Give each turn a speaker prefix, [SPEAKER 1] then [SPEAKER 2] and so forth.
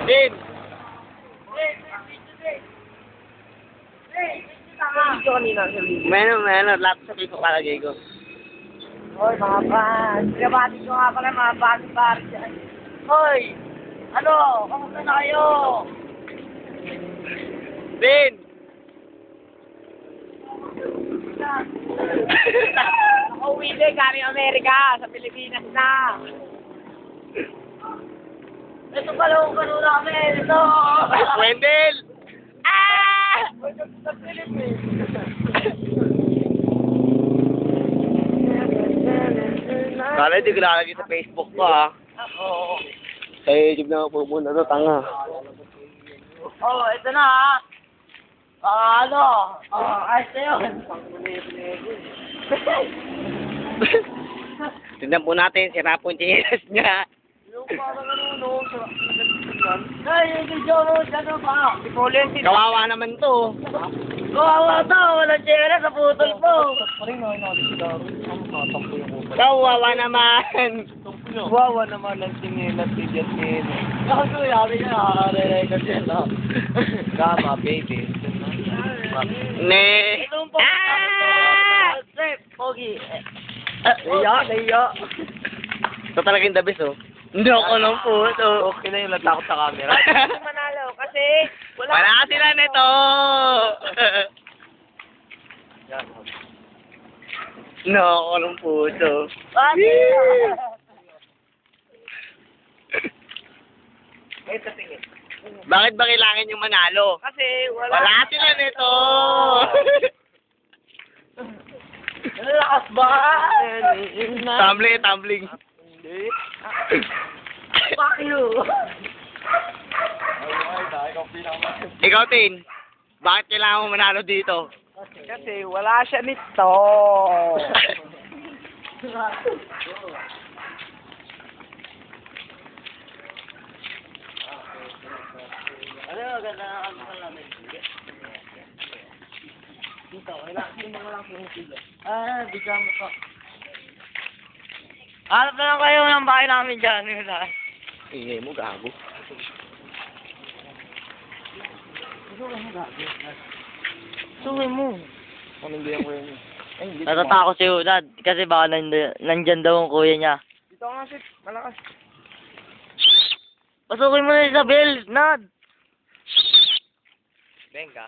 [SPEAKER 1] Din! Meron, lahat sa ko palagay ko.
[SPEAKER 2] Hoy, mga fans. Kabati ko nga pala mga fans dyan. Hoy! Ano? Kamusta na kayo?
[SPEAKER 1] Din!
[SPEAKER 2] Nakauwi din galing Amerika sa Pilipinas na. Ito pala kung kanuna kami. Ito!
[SPEAKER 1] Wendell!
[SPEAKER 2] Ah! Sa Pilipinas.
[SPEAKER 1] Kala hindi ko lalagay sa Facebook ko ah.
[SPEAKER 2] Oo.
[SPEAKER 1] Sa YouTube na ako pupunta to, tanga.
[SPEAKER 2] Oh, ito na ha. Ano? Ayos na yun.
[SPEAKER 1] Tignan po natin, sira po yung chinelas niya.
[SPEAKER 2] Yung parang ano, ay, hindi joke, ano ba?
[SPEAKER 1] Kawawa naman to.
[SPEAKER 2] Kawawa to, walang tsera sa putol po.
[SPEAKER 1] Kawawa naman.
[SPEAKER 2] Kawawa naman ang tingin at tigyan din. Ako yari niya, nakakarinig ka siya, no? Kama, baby.
[SPEAKER 1] Ne.
[SPEAKER 2] Ah! Pogi. Naiya.
[SPEAKER 1] Ito talaga yung the best oh. Hindi ako ng puto.
[SPEAKER 2] Okay na yung natakot sa camera. Manalo, kasi
[SPEAKER 1] Wala sila nito. No, ako ng puto. Bakit ba kailangan yung manalo?
[SPEAKER 2] Kasi
[SPEAKER 1] Wala sila nito.
[SPEAKER 2] Lakas ba?
[SPEAKER 1] Tumbling.
[SPEAKER 2] Fuck you.
[SPEAKER 1] Ikaw, Tin. Bakit kailangan mo manalo dito?
[SPEAKER 2] Kasi wala siya nito. Ano ganda na ang namin? Dito, hindi mo lang pinipili. Bigyan mo pa. Hanap na lang kayo ng bahay namin dyan.
[SPEAKER 1] Ingay mo, gago.
[SPEAKER 2] Suwi mo.
[SPEAKER 1] Panindihan ko yun.
[SPEAKER 2] Natatakot si Udad kasi baka nandyan daw ang kuya niya.
[SPEAKER 1] Dito nga, Sip. Malakas.
[SPEAKER 2] Pasukin mo na Isabel, Nad.
[SPEAKER 1] Venga.